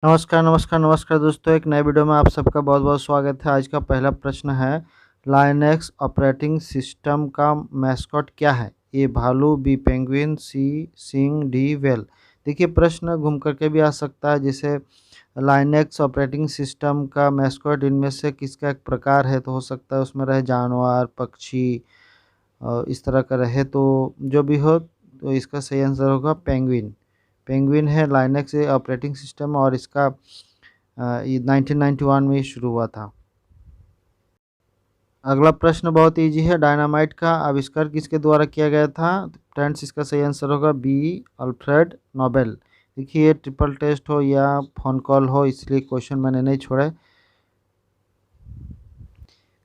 नमस्कार, नमस्कार, नमस्कार दोस्तों, एक नए वीडियो में आप सबका बहुत-बहुत स्वागत है। आज का पहला प्रश्न है, लाइनक्स ऑपरेटिंग सिस्टम का मैस्कॉट क्या है? ए भालू, बी पेंगुइन, सी सिंह, डी व्हेल। देखिए प्रश्न घूम कर के भी आ सकता है, जैसे लाइनक्स ऑपरेटिंग सिस्टम का मैस्कॉट इनमें से किसका एक प्रकार है, तो हो सकता है उसमें रहे जानवर, पक्षी इस तरह का रहे, तो जो भी हो तो इसका सही आंसर होगा पेंगुइन। पेंगुइन है लाइनक्स ऑपरेटिंग सिस्टम और इसका ये 1991 में ही शुरू हुआ था। अगला प्रश्न बहुत इजी है, डायनामाइट का आविष्कार किसके द्वारा किया गया था? फ्रेंड्स इसका सही आंसर होगा बी अल्फ्रेड नोबेल। देखिए ये ट्रिपल टेस्ट हो या फोन कॉल हो, इसलिए क्वेश्चन मैंने नहीं छोड़े।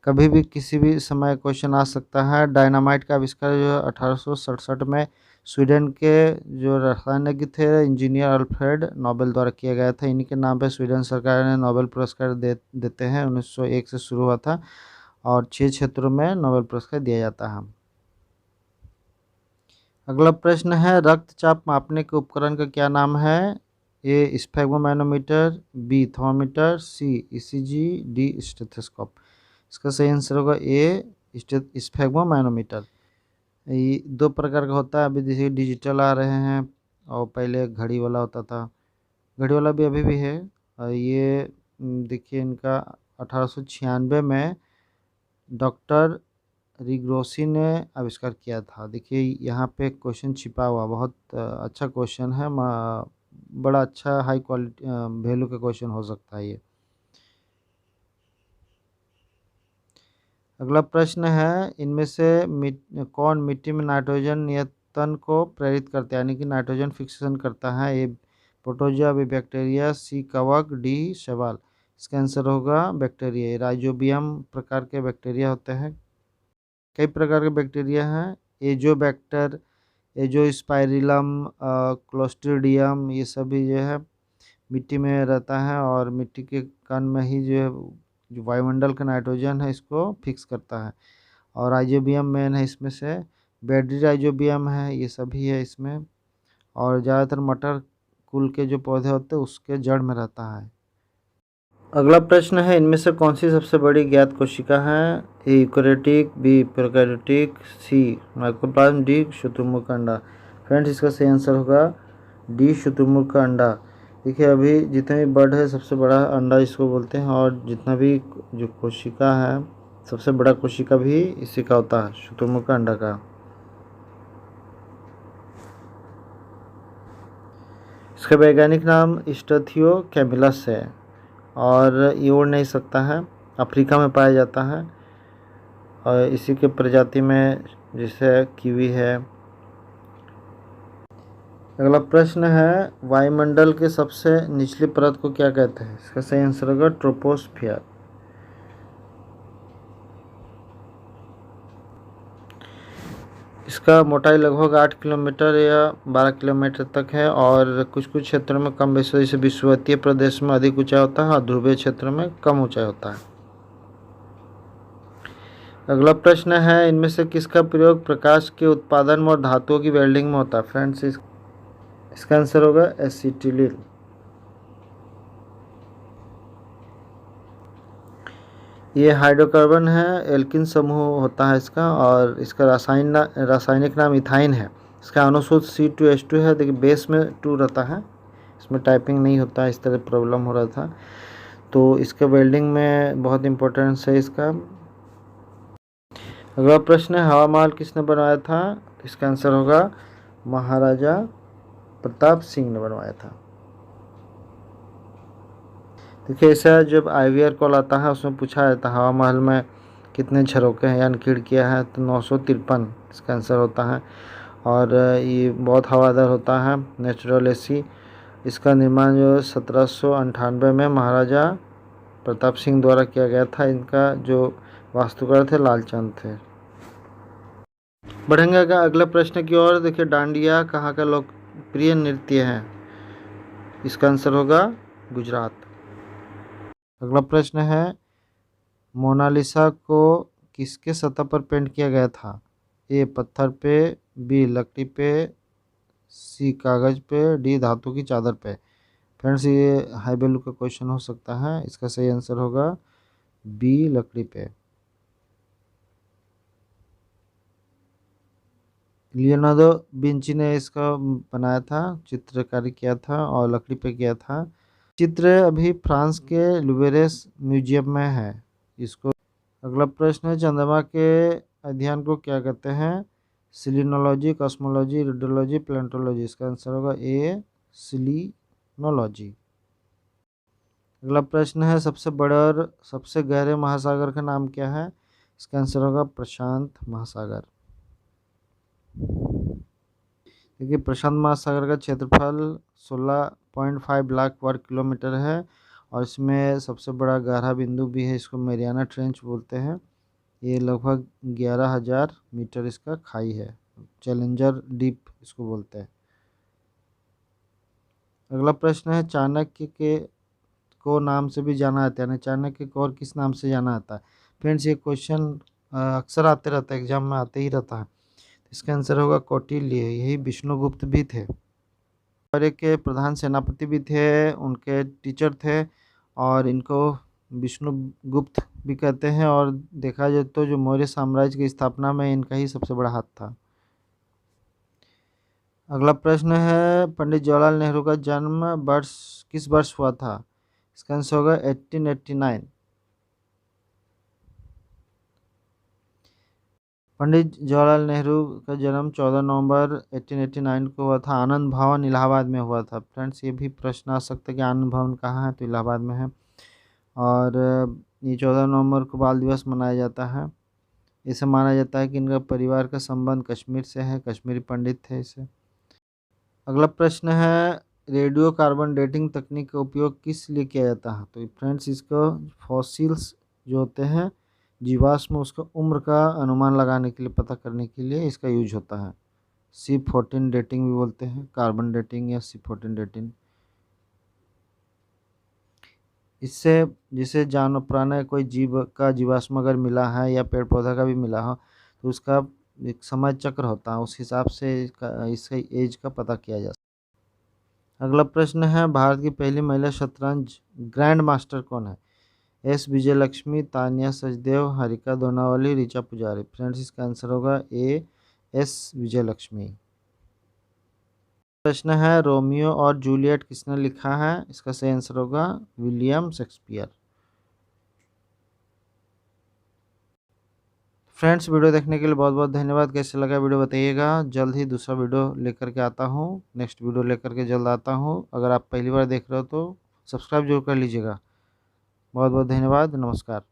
कभी भी किसी भी समय क्वेश्चन आ सकता है। डायनामाइट का आविष्कार जो है 1867 में स्वीडन के जो रसायनज्ञ थे इंजीनियर अल्फ्रेड नोबेल द्वारा किया गया था। इन्हीं के नाम पे स्वीडन सरकार ने नोबेल पुरस्कार देते हैं। 1901 से शुरू हुआ था और 6 क्षेत्रों में नोबेल पुरस्कार दिया जाता है। अगला प्रश्न है, रक्तचाप मापने के उपकरण का क्या नाम है? ए स्फेगमोमैनोमीटर, बी थर्मामीटर, सी ईसीजी, डी स्टेथोस्कोप। इसका सही आंसर होगा ए स्फेगमोमैनोमीटर। ये दो प्रकार का होता है, अभी जैसे डिजिटल आ रहे हैं और पहले घड़ी वाला होता था। घड़ी वाला भी अभी भी है। ये देखिए इनका 1896 में डॉक्टर रिग्रोसी ने आविष्कार किया था। देखिए यहाँ पे क्वेश्चन छिपा हुआ, बहुत अच्छा क्वेश्चन है। बड़ा अच्छा हाई क्वालिटी वैल्यू का क्वेश्चन हो सकता है ये। अगला प्रश्न है, इनमें से कौन मिट्टी में नाइट्रोजन नियतन को प्रेरित करता है, यानी कि नाइट्रोजन फिक्सेशन करता है? ए प्रोटोजोआ, बी बैक्टीरिया, सी कवक, डी शैवाल। इसका आंसर होगा बैक्टीरिया। ये राइजोबियम प्रकार के बैक्टीरिया होते हैं। कई प्रकार के बैक्टीरिया हैं, एजोबैक्टर, एजोस्पाइरिलम, क्लोस्ट्रीडियम, ये सभी जो है मिट्टी में रहता है और मिट्टी के कण में ही जो है जो वायुमंडल का नाइट्रोजन है इसको फिक्स करता है। और राइजोबियम मेन है इसमें से, बेडरी राइजोबियम है, ये सभी है इसमें। और ज़्यादातर मटर कुल के जो पौधे होते हैं उसके जड़ में रहता है। अगला प्रश्न है, इनमें से कौन सी सबसे बड़ी ज्ञात कोशिका है? ए यूकेरियोटिक, बी प्रोकैरियोटिक, सी माइकोप्लाज्म, डी शुतुरमुर्ग का अंडा। फ्रेंड्स इसका सही आंसर होगा डी शुतुरमुर्ग का अंडा। देखिए अभी जितने भी बर्ड है सबसे बड़ा अंडा इसको बोलते हैं, और जितना भी जो कोशिका है सबसे बड़ा कोशिका भी इसी का होता है, शुतुरमुर्ग का अंडा का। इसका वैज्ञानिक नाम स्टेथियो कैमिलस है और ये उड़ नहीं सकता है, अफ्रीका में पाया जाता है और इसी के प्रजाति में जैसे कीवी है। अगला प्रश्न है, वायुमंडल के सबसे निचली परत को क्या कहते हैं? इसका सही आंसर होगा ट्रोपोस्फियर। इसका मोटाई लगभग 8 किलोमीटर या 12 किलोमीटर तक है और कुछ कुछ क्षेत्रों में कम बेशी, जैसे विषुवतीय प्रदेश में अधिक ऊंचाई होता है और ध्रुवीय क्षेत्र में कम ऊंचाई होता है। अगला प्रश्न है, इनमें से किसका प्रयोग प्रकाश के उत्पादन में और धातुओं की वेल्डिंग में होता है? फ्रेंड्स इसका आंसर होगा एसिटिलीन। ये हाइड्रोकार्बन है, एल्किन समूह होता है इसका, और इसका रासायनिक नाम इथाइन है। इसका अनुसूत्र C2H2 है। देखिए बेस में 2 रहता है, इसमें टाइपिंग नहीं होता है, इस तरह प्रॉब्लम हो रहा था, तो इसका वेल्डिंग में बहुत इम्पोर्टेंस है इसका। अगला प्रश्न है, हवा महल किसने बनवाया था? इसका आंसर होगा महाराजा प्रताप सिंह ने बनवाया था। देखिए ऐसा जब IVR कॉल आता है उसमें पूछा जाता है हवा महल में कितने झरोखे हैं यानी खिड़कियाँ हैं, तो 953 इसका आंसर होता है। और ये बहुत हवादार होता है, नेचुरल AC। इसका निर्माण जो 1798 में महाराजा प्रताप सिंह द्वारा किया गया था। इनका जो वास्तुकार थे लालचंद थे। बढ़ेंगे अगले प्रश्न की ओर। देखिए डांडिया कहाँ का लोकप्रिय नृत्य है? इसका आंसर होगा गुजरात। अगला प्रश्न है, मोनालिसा को किसके सतह पर पेंट किया गया था? ए पत्थर पे, बी लकड़ी पे, सी कागज पे, डी धातु की चादर पे। फ्रेंड्स ये हाई वैल्यू का क्वेश्चन हो सकता है। इसका सही आंसर होगा बी, लकड़ी पे। लियोनार्डो विंची ने इसका बनाया था, चित्रकारी किया था और लकड़ी पे किया था। चित्र अभी फ्रांस के लुवेरेस म्यूजियम में है इसको। अगला प्रश्न है, चंद्रमा के अध्ययन को क्या कहते हैं? सिलिनोलॉजी, कॉस्मोलॉजी, रेडियोलॉजी, प्लेंटोलॉजी। इसका आंसर होगा ए, सिलिनोलॉजी। अगला प्रश्न है, सबसे बड़ा और सबसे गहरे महासागर का नाम क्या है? इसका आंसर होगा प्रशांत महासागर। देखिए प्रशांत महासागर का क्षेत्रफल 16.5 लाख वर्ग किलोमीटर है और इसमें सबसे बड़ा गहरा बिंदु भी है, इसको मैरियाना ट्रेंच बोलते हैं। ये लगभग 11,000 मीटर इसका खाई है, चैलेंजर डीप इसको बोलते हैं। अगला प्रश्न है, चाणक्य के को नाम से भी जाना जाता है, यानी चाणक्य को और किस नाम से जाना जाता है? फ्रेंड्स ये क्वेश्चन अक्सर आते रहता है, एग्जाम में आते ही रहता है। इसका आंसर होगा कौटिल्य, यही विष्णुगुप्त भी थे। मौर्य के प्रधान सेनापति भी थे, उनके टीचर थे और इनको विष्णुगुप्त भी कहते हैं। और देखा जाए तो जो मौर्य साम्राज्य की स्थापना में इनका ही सबसे बड़ा हाथ था। अगला प्रश्न है, पंडित जवाहरलाल नेहरू का जन्म वर्ष किस वर्ष हुआ था? इसका आंसर होगा 1889। पंडित जवाहरलाल नेहरू का जन्म 14 नवंबर 1889 को हुआ था। आनंद भवन इलाहाबाद में हुआ था। फ्रेंड्स ये भी प्रश्न आ सकता है कि आनंद भवन कहाँ है, तो इलाहाबाद में है। और ये 14 नवंबर को बाल दिवस मनाया जाता है। इसे माना जाता है कि इनका परिवार का संबंध कश्मीर से है, कश्मीरी पंडित थे इसे। अगला प्रश्न है, रेडियो कार्बन डेटिंग तकनीक का उपयोग किस लिए किया जाता है? तो फ्रेंड्स इसको फॉसिल्स जो होते हैं जीवाश्म, उसका उम्र का अनुमान लगाने के लिए, पता करने के लिए इसका यूज होता है। C14 डेटिंग भी बोलते हैं, कार्बन डेटिंग या C14 डेटिंग। इससे जिसे जान पुराना कोई जीव का जीवाश्म अगर मिला है या पेड़ पौधा का भी मिला हो तो उसका एक समय चक्र होता है, उस हिसाब से इसका एज का पता किया जा सकता है। अगला प्रश्न है, भारत की पहली महिला शतरंज ग्रैंड मास्टर कौन है? एस विजयलक्ष्मी, तानिया सचदेव, हरिका दोनावली, ऋचा पुजारी। फ्रेंड्स इसका आंसर होगा ए, एस विजयलक्ष्मी। प्रश्न है, रोमियो और जूलियट किसने लिखा है? इसका सही आंसर होगा विलियम शेक्सपियर। फ्रेंड्स वीडियो देखने के लिए बहुत बहुत धन्यवाद। कैसे लगा वीडियो बताइएगा। जल्द ही दूसरा वीडियो लेकर के आता हूँ, नेक्स्ट वीडियो लेकर के जल्द आता हूँ। अगर आप पहली बार देख रहे हो तो सब्सक्राइब जरूर कर लीजिएगा। बहुत बहुत धन्यवाद, नमस्कार।